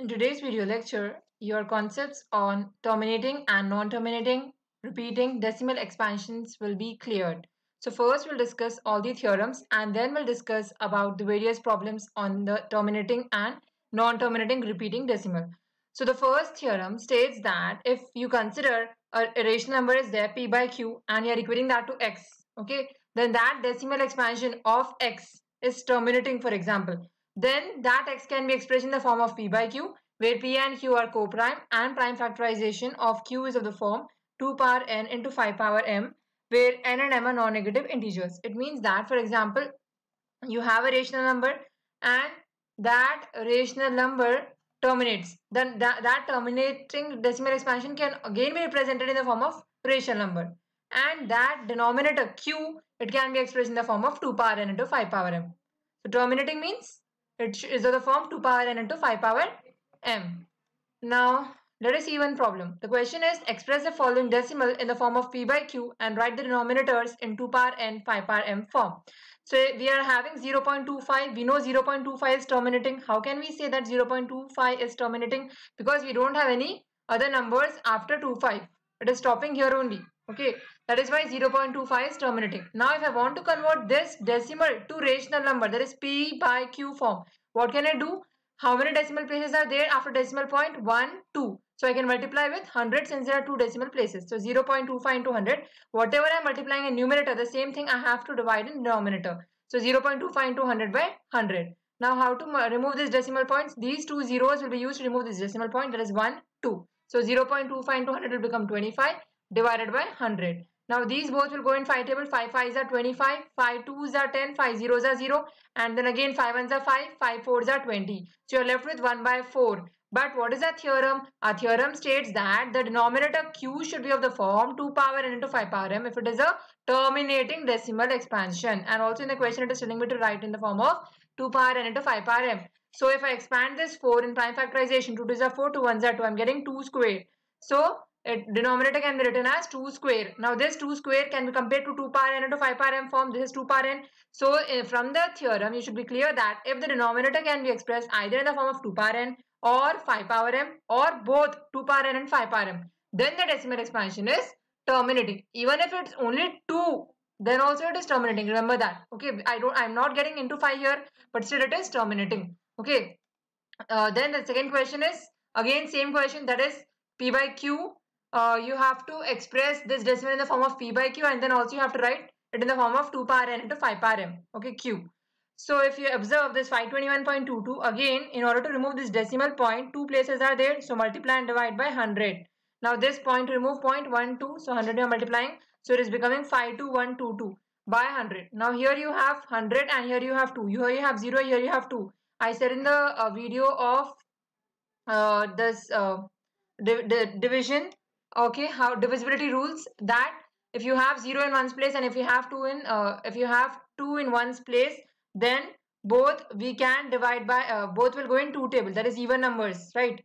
In today's video lecture, your concepts on terminating and non-terminating, repeating decimal expansions will be cleared. So first we'll discuss all the theorems and then we'll discuss about the various problems on the terminating and non-terminating repeating decimal. So the first theorem states that if you consider a rational number is there p by q and you're equating that to x, okay, then that decimal expansion of x is terminating, for example. Then that x can be expressed in the form of p by q, where p and q are co-prime and prime factorization of q is of the form 2 power n into 5 power m, where n and m are non-negative integers. It means that, for example, you have a rational number and that rational number terminates. Then that terminating decimal expansion can again be represented in the form of rational number. And that denominator q, it can be expressed in the form of 2 power n into 5 power m. So terminating means it is of the form 2 power n into 5 power m. Now let us see one problem. The question is express the following decimal in the form of p by q and write the denominators in 2 power n 5 power m form. So we are having 0.25. We know 0.25 is terminating. How can we say that 0.25 is terminating? Because we don't have any other numbers after 25. It is stopping here only. Okay, that is why 0.25 is terminating. Now if I want to convert this decimal to rational number, that is p by q form, what can I do? How many decimal places are there after decimal point? 1, 2. So I can multiply with 100 since there are 2 decimal places. So 0.25 into 100. Whatever I am multiplying in numerator, the same thing I have to divide in denominator. So 0.25 into 100 by 100. Now how to remove these decimal points? These two zeros will be used to remove this decimal point. That is 1, 2. So 0.25 into 100 will become 25 divided by 100. Now these both will go in 5 table. 5 5s are 25, 5 2s are 10, 5 zeros are 0, and then again 5 1s are 5, 5 4s are 20. So you're left with 1 by 4. But what is our theorem? Our theorem states that the denominator q should be of the form 2 power n into 5 power m if it is a terminating decimal expansion. And also in the question it is telling me to write in the form of 2 power n into 5 power m. So if I expand this 4 in prime factorization, 2 2s are 4, 2 1s are 2, I'm getting 2 square. So denominator can be written as 2 square. Now this 2 square can be compared to 2 power n into 5 power m form. This is 2 power n. So from the theorem you should be clear that if the denominator can be expressed either in the form of 2 power n or 5 power m or both 2 power n and 5 power m, then the decimal expansion is terminating. Even if it's only 2, then also it is terminating. Remember that. Okay, I'm not getting into 5 here, but still it is terminating. Okay. Then the second question is again same question, that is p by q. You have to express this decimal in the form of p by q and then also you have to write it in the form of 2 power n into 5 power m. Okay, q. So if you observe this 521.22, again in order to remove this decimal point, 2 places are there. So multiply and divide by 100. Now this point remove 0.12. So 100 you are multiplying. So it is becoming 52122 by 100. Now here you have 100 and here you have 2. Here you have 0, here you have 2. I said in the video of this division, okay, how divisibility rules, that if you have 0 in one's place and if you have 2 in one's place, then both we can divide by both will go in 2 table, that is even numbers, right?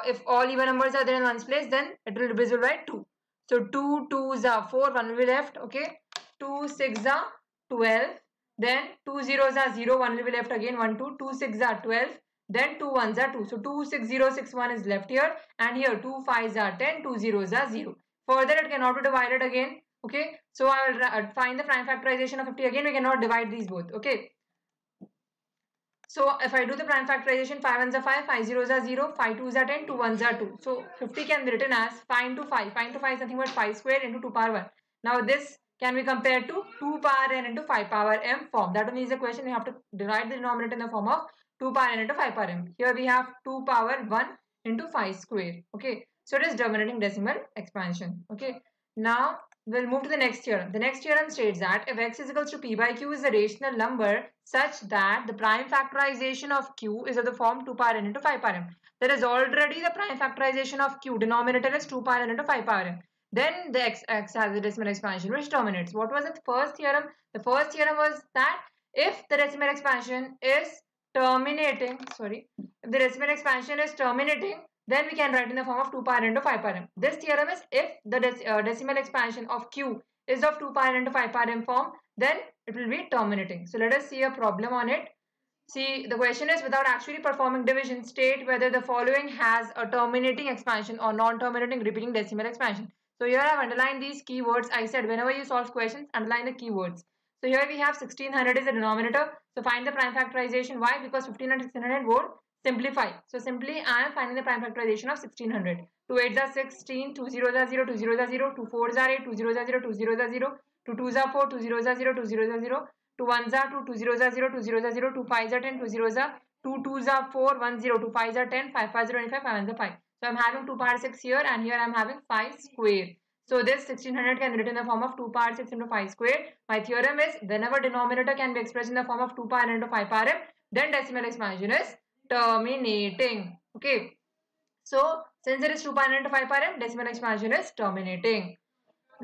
If all even numbers are there in one's place, then it will be divisible by 2. So 2 2s are 4, 1 will be left. Okay, 2 6 are 12, then 2 zeros are 0, 1 will be left again, 1 2, 2 6 are 12, then 2 1s are 2. So 2 6 0 6 1 is left here, and here 2 5s are 10, 2 zeros are 0. Further it cannot be divided again. Okay, so I will find the prime factorization of 50. Again we cannot divide these both. Okay, so if I do the prime factorization, 5 1s are 5, 5 zeros are 0, 5 2s are 10, 2 1s are 2. So 50 can be written as 5 into 5. 5 into 5 is nothing but 5 square into 2 power 1. Now this can be compared to 2 power n into 5 power m form. That only is the question. We have to divide the denominator in the form of 2 power n into 5 power m. Here we have 2 power 1 into 5 square. Okay, so it is terminating decimal expansion. Okay, now we'll move to the next theorem. The next theorem states that if x is equals to p by q is a rational number such that the prime factorization of q is of the form 2 power n into 5 power m. There is already the prime factorization of q. Denominator is 2 power n into 5 power m. Then the x has the decimal expansion which terminates. What was the first theorem? The first theorem was that if the decimal expansion is terminating, if the decimal expansion is terminating, then we can write in the form of 2 power n into 5 power m. This theorem is if the decimal expansion of q is of 2 power n into 5 power m form, then it will be terminating. So let us see a problem on it. See, the question is without actually performing division, state whether the following has a terminating expansion or non-terminating repeating decimal expansion. So here I have underlined these keywords. I said whenever you solve questions, underline the keywords. So here we have 1600 is the denominator. So find the prime factorization. Why? Because 15 and 1600 would simplify. So simply I am finding the prime factorization of 1600. 2 8s are 16, 2 zeros are 0, 2 zeros are 0, 2 4s are 8, 2 zeros are 0, 2 zeros are 0, 2 2s are 4, 2 zeros are 0, 2 zeros are 0, 2 1s are 2, 2 zeros are 0, 2 zeros are 0, 2 5s are 10, 2 zeros are 2 2s are 4, 1 0, 2 5s are 10, 5 5s are 25, 5 1s are 5. So I'm having 2 power 6 here and here I'm having 5 square. So this 1600 can be written in the form of 2 power 6 into 5 square. My theorem is whenever denominator can be expressed in the form of 2 power n into 5 power m, then decimal expansion is terminating. Okay. So since it is 2 power n into 5 power m, decimal expansion is terminating.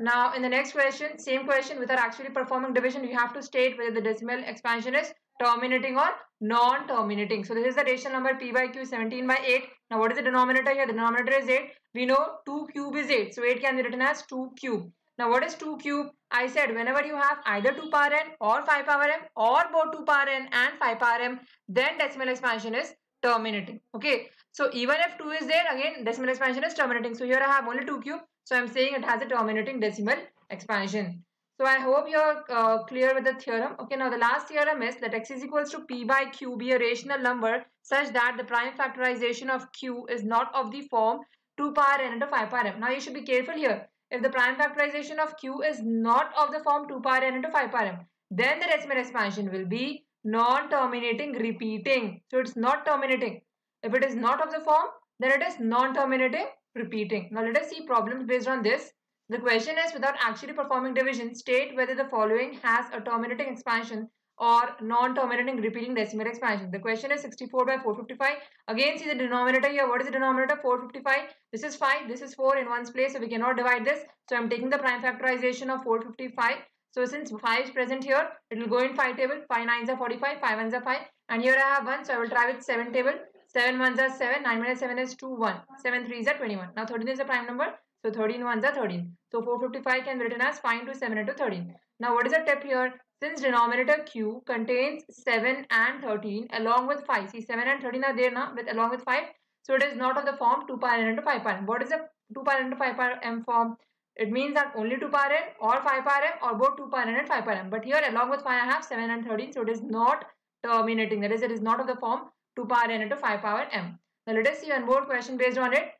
Now in the next question, same question, without actually performing division, you have to state whether the decimal expansion is terminating or non-terminating. So this is the rational number p by q 17 by 8. Now what is the denominator here? The denominator is 8. We know 2 cube is 8. So 8 can be written as 2 cube. Now what is 2 cube? I said whenever you have either 2 power n or 5 power m or both 2 power n and 5 power m, then decimal expansion is terminating. Okay. So even if 2 is there, again decimal expansion is terminating. So here I have only 2 cube. So I'm saying it has a terminating decimal expansion. So I hope you're clear with the theorem. Okay, now the last theorem is that x is equals to p by q be a rational number such that the prime factorization of q is not of the form 2 power n into 5 power m. Now you should be careful here. If the prime factorization of q is not of the form 2 power n into 5 power m, then the decimal expansion will be non-terminating repeating. So it's not terminating. If it is not of the form, then it is non-terminating repeating. Now let us see problems based on this. The question is without actually performing division, state whether the following has a terminating expansion or non-terminating repeating decimal expansion. The question is 64 by 455. Again see the denominator here. What is the denominator? 455. This is 5. This is 4 in one's place. So we cannot divide this. So I'm taking the prime factorization of 455. So since 5 is present here, it will go in 5 table. 5 9s are 45. 5 1s are 5. And here I have 1. So I will try with 7 table. 7 1s are 7, 9 minus 7 is 2, 1. 7 3s are 21. Now 13 is a prime number, so 13 1s are 13. So 455 can be written as 5 into 7 into 13. Now what is the tip here? Since denominator q contains 7 and 13 along with 5. See 7 and 13 are there now along with 5. So it is not of the form 2 power n into 5 power m. What is the 2 power n into 5 power m form? It means that only 2 power n or 5 power m or both 2 power n and 5 power m. But here along with 5 I have 7 and 13. So it is not terminating. That is, it is not of the form 2 power n into 5 power m. Now let us see one more question based on it.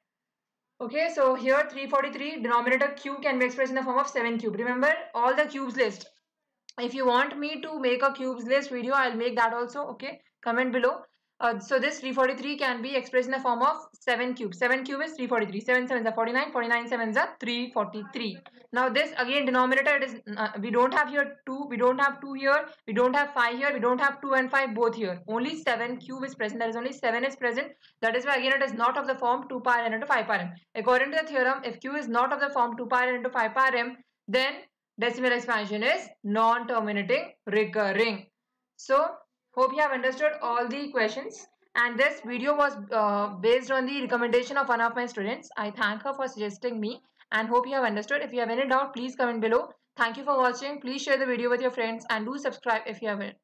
Okay, so here 343 denominator q can be expressed in the form of 7 cube. Remember all the cubes list. If you want me to make a cubes list video, I'll make that also. Okay, comment below. So this 343 can be expressed in the form of 7 cube. 7 cube is 343. 7 7s are 49. 49 7s are 343. Now this again denominator, it is we don't have here 2. We don't have 2 here. We don't have 5 here. We don't have 2 and 5 both here. Only 7 cube is present. That is only 7 is present. That is why again it is not of the form 2 power n into 5 power m. According to the theorem, if q is not of the form 2 power n into 5 power m, then decimal expansion is non-terminating recurring. So hope you have understood all the questions, and this video was based on the recommendation of one of my students. I thank her for suggesting me and hope you have understood. If you have any doubt, please comment below. Thank you for watching. Please share the video with your friends and do subscribe if you haven't.